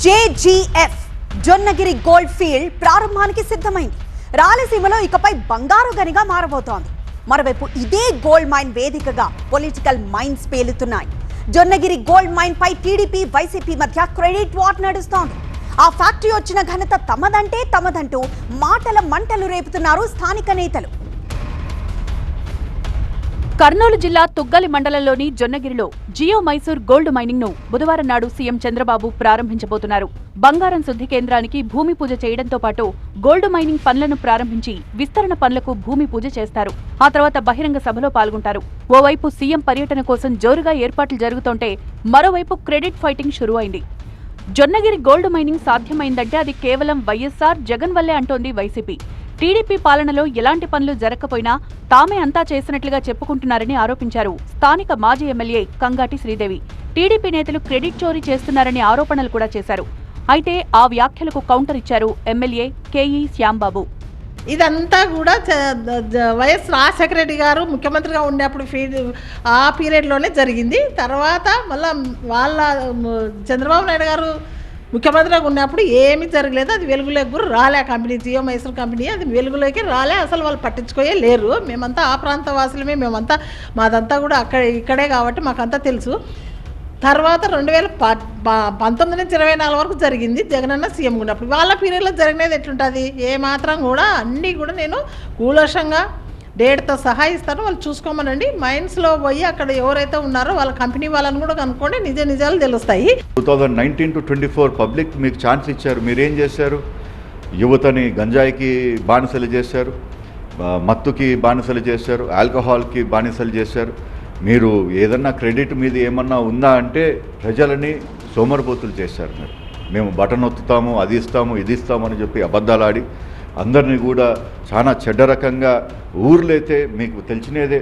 JGF Jonnagiri gold field ప్రారంభానికి సిద్ధమైంది. రాయలసీమలో ఇకపై బంగారు గనిగా మారబోతోంది. మరోవైపు ఇదే గోల్డ్ మైన్ వేదికగా పొలిటికల్ మైన్స్ పేలుతున్నాయి. జొన్నగిరి గోల్డ్ మైన్ పై టీడీపీ వైసీపీ మధ్య క్రెడిట్ వార్ నడుస్తోంది. ఆ ఫ్యాక్టరీ వచ్చిన ఘనత తమదంటే తమదంటూ మాటల మంటలు రేపుతున్నారు స్థానిక నేతలు. కర్నూలు జిల్లా తుగ్గలి మండలంలోని జొన్నగిరిలో జియో మైసూర్ గోల్డ్ మైనింగ్ ను బుధవారం నాడు సీఎం చంద్రబాబు ప్రారంభించబోతున్నారు. బంగారం శుద్ధి కేంద్రానికి భూమి పూజ చేయడంతో పాటు గోల్డ్ మైనింగ్ పనులను ప్రారంభించి విస్తరణ పనులకు భూమి పూజ చేస్తారు. ఆ తర్వాత బహిరంగ సభలో పాల్గొంటారు. ఓవైపు సీఎం పర్యటన కోసం జోరుగా ఏర్పాట్లు జరుగుతుంటే మరోవైపు క్రెడిట్ ఫైటింగ్ షురువైంది. జొన్నగిరి గోల్డ్ మైనింగ్ సాధ్యమైందంటే అది కేవలం వైఎస్ఆర్ జగన్ వల్లే అంటోంది వైసీపీ. టీడీపీ పాలనలో ఎలాంటి పనులు జరగకపోయినా తామే అంతా చేసినట్లుగా చెప్పుకుంటున్నారని ఆరోపించారు స్థానిక మాజీ ఎమ్మెల్యే కంగాటి శ్రీదేవి. టీడీపీ నేతలు క్రెడిట్ చోరీ చేస్తున్నారని ఆరోపణలు కూడా చేశారు. అయితే ఆ వ్యాఖ్యలకు కౌంటర్ ఇచ్చారు ఎమ్మెల్యే కేఈ శ్యాంబాబు. ఇదంతా కూడా వైఎస్ రాజశేఖర రెడ్డి గారు ముఖ్యమంత్రిగా ఉన్నప్పుడు ఆ పీరియడ్లోనే జరిగింది. తర్వాత మళ్ళీ వాళ్ళ చంద్రబాబు నాయుడు గారు ముఖ్యమంత్రిగా ఉన్నప్పుడు ఏమీ జరగలేదు. అది వెలుగులోకి కూడా రాలే. కంపెనీ జియో మైసూర్ కంపెనీ అది వెలుగులోకి రాలే. అసలు వాళ్ళు పట్టించుకోయే లేరు. మేమంతా ఆ ప్రాంత వాసులమే. మేమంతా మాదంతా కూడా ఇక్కడే కాబట్టి మాకంతా తెలుసు. తర్వాత 2019 నుంచి 24 వరకు జరిగింది జగనన్న సీఎం ఉన్నప్పుడు. వాళ్ళ పీరియడ్లో జరిగినది ఎట్లుంటుంది? ఏమాత్రం కూడా అన్నీ కూడా నేను కూలవశంగా డేట్తో సహా ఇస్తాను. వాళ్ళు చూసుకోమనండి. మైన్స్లో పోయి అక్కడ ఎవరైతే ఉన్నారో వాళ్ళ కంపెనీ వాళ్ళని కూడా కనుక్కోండి. నిజాలు తెలుస్తాయి. 2019 to 24 పబ్లిక్ మీకు ఛాన్స్ ఇచ్చారు. మీరేం చేశారు? యువతని గంజాయికి బానిసలు చేశారు, మత్తుకి బానిసలు చేశారు, ఆల్కహాల్కి బానిసలు చేశారు. మీరు ఏదన్నా క్రెడిట్ మీద ఏమన్నా ఉందా అంటే ప్రజలని సోమరిపోతులు చేశారు. మేము బటన్ ఒత్తుతాము, అది ఇస్తాము, ఇది ఇస్తాము అని చెప్పి అబద్ధాలు ఆడి అందరినీ కూడా చాలా చెడ్డ రకంగా ఊర్లైతే మీకు తెలిసినదే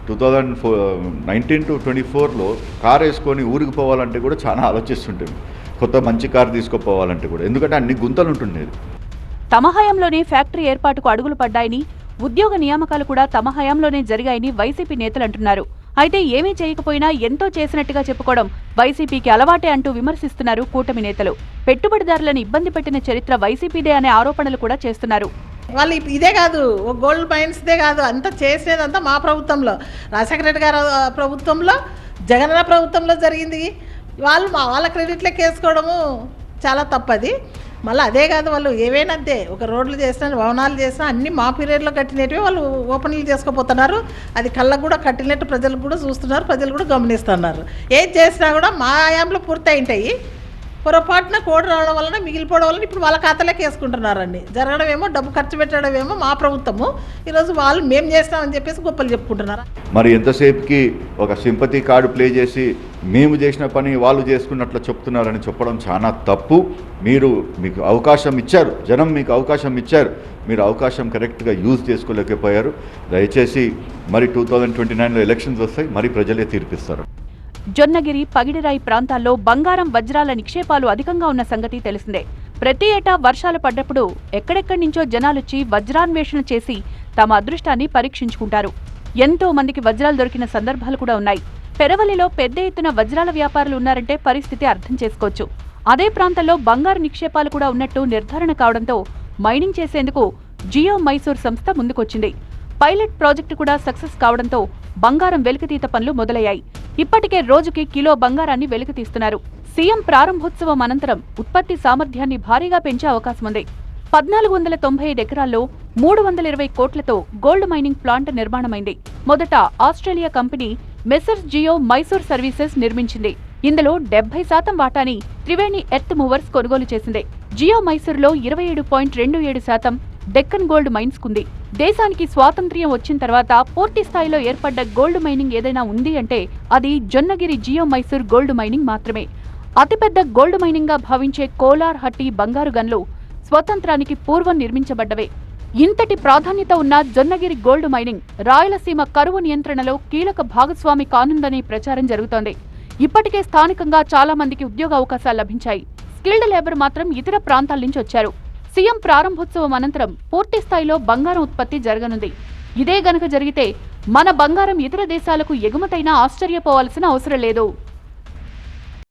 2019 to 24లో కారు వేసుకొని ఊరికి పోవాలంటే కూడా చాలా ఆలోచిస్తుంటుంది. కొత్త మంచి కారు తీసుకుపోవాలంటే కూడా, ఎందుకంటే అన్ని గుంతలు ఉంటుండేది. తమ హయాంలోనే ఫ్యాక్టరీ ఏర్పాటుకు అడుగులు పడ్డాయని, ఉద్యోగ నియామకాలు కూడా తమ హయాంలోనే జరిగాయని వైసీపీ నేతలు అంటున్నారు. అయితే ఏమీ చేయకపోయినా ఎంతో చేసినట్టుగా చెప్పుకోవడం వైసీపీకి అలవాటే అంటూ విమర్శిస్తున్నారు కూటమి నేతలు. పెట్టుబడిదారులను ఇబ్బంది పెట్టిన చరిత్ర వైసీపీదే అనే ఆరోపణలు కూడా చేస్తున్నారు. వాళ్ళు ఇదే కాదు, గోల్డ్ మైన్స్దే కాదు, అంతా చేసేదంతా మా ప్రభుత్వంలో, రాజశేఖర రెడ్డి గారు ప్రభుత్వంలో, జగనన్న ప్రభుత్వంలో జరిగింది. వాళ్ళు వాళ్ళ క్రెడిట్లకి వేసుకోవడము చాలా తప్పది. మళ్ళీ అదే కాదు, వాళ్ళు ఏవైనా అంతే, ఒక రోడ్లు చేసినా భవనాలు చేసినా అన్నీ మా పీరియడ్లో కట్టినట్టువి వాళ్ళు ఓపెన్లు చేసుకోపోతున్నారు. అది కళ్ళకు కూడా కట్టినట్టు ప్రజలకు కూడా చూస్తున్నారు, ప్రజలు కూడా గమనిస్తున్నారు. ఏది చేసినా కూడా మా ఆయాంలో పూర్తి ఉంటాయి. పొరపాటున కోడి రావడం వలన మిగిలిపోవడం వలన ఇప్పుడు వాళ్ళ ఖాతాలోకి వేసుకుంటున్నారండి. జరగడం ఏమో, డబ్బు ఖర్చు పెట్టడం ఏమో మా ప్రభుత్వము. ఈరోజు వాళ్ళు మేము చేస్తామని చెప్పేసి గొప్పలు చెప్పుకుంటున్నారు. మరి ఎంతసేపుకి ఒక సింపతి కార్డు ప్లే చేసి మేము చేసిన పని వాళ్ళు చేసుకున్నట్లు చెప్తున్నారని చెప్పడం చాలా తప్పు. మీకు అవకాశం ఇచ్చారు, జనం మీకు అవకాశం ఇచ్చారు, మీరు అవకాశం కరెక్ట్గా యూజ్ చేసుకోలేకపోయారు. దయచేసి మరి 2029లో ఎలక్షన్స్ వస్తాయి, మరి ప్రజలే తీర్పిస్తారు. జొన్నగిరి, పగిడిరాయి ప్రాంతాల్లో బంగారం, వజ్రాల నిక్షేపాలు అధికంగా ఉన్న సంగతి తెలిసిందే. ప్రతి ఏటా వర్షాలు పడ్డప్పుడు ఎక్కడెక్కడి నుంచో జనాలొచ్చి వజ్రాన్వేషణ చేసి తమ అదృష్టాన్ని పరీక్షించుకుంటారు. ఎంతో మందికి వజ్రాలు దొరికిన సందర్భాలు కూడా ఉన్నాయి. పెరవలిలో పెద్ద ఎత్తున వజ్రాల వ్యాపారులు ఉన్నారంటే పరిస్థితి అర్థం చేసుకోవచ్చు. అదే ప్రాంతంలో బంగారు నిక్షేపాలు కూడా ఉన్నట్టు నిర్ధారణ కావడంతో మైనింగ్ చేసేందుకు జియో మైసూర్ సంస్థ ముందుకొచ్చింది. పైలట్ ప్రాజెక్టు కూడా సక్సెస్ కావడంతో బంగారం వెలికితీత పనులు మొదలయ్యాయి. ఇప్పటికే రోజుకి కిలో బంగారాన్ని వెలికితీస్తున్నారు. సీఎం ప్రారంభోత్సవం అనంతరం ఉత్పత్తి సామర్థ్యాన్ని భారీగా పెంచే అవకాశముంది. 1495 ఎకరాల్లో 320 కోట్లతో గోల్డ్ మైనింగ్ ప్లాంట్ నిర్మాణమైంది. మొదట Australia company Messrs Geo Mysore services నిర్మించింది. ఇందులో 70% వాటాని త్రివేణి ఎర్త్ మూవర్స్ కొనుగోలు చేసింది. జియో మైసూర్లో 27.27% డెక్కన్ గోల్డ్ మైన్స్ కుంది. దేశానికి స్వాతంత్ర్యం వచ్చిన తర్వాత పూర్తి స్థాయిలో ఏర్పడ్డ గోల్డ్ మైనింగ్ ఏదైనా ఉంది అంటే అది జొన్నగిరి జియో మైసూర్ గోల్డ్ మైనింగ్ మాత్రమే. అతిపెద్ద గోల్డ్ మైనింగ్ గా భావించే కోలార్ హట్టి బంగారు గన్లు స్వతంత్రానికి పూర్వం నిర్మించబడ్డవే. ఇంతటి ప్రాధాన్యత ఉన్న జొన్నగిరి గోల్డ్ మైనింగ్ రాయలసీమ కరువు నియంత్రణలో కీలక భాగస్వామి కానుందనే ప్రచారం జరుగుతోంది. ఇప్పటికే స్థానికంగా చాలా మందికి ఉద్యోగ అవకాశాలు లభించాయి. స్కిల్డ్ లేబర్ మాత్రం ఇతర ప్రాంతాల నుంచి వచ్చారు. సీఎం ప్రారంభోత్సవం అనంతరం పూర్తి స్థాయిలో బంగారం ఉత్పత్తి జరగనుంది. ఇదే గనక జరిగితే మన బంగారం ఇతర దేశాలకు ఎగుమతైనా ఆశ్చర్యపోవాల్సిన అవసరం లేదు.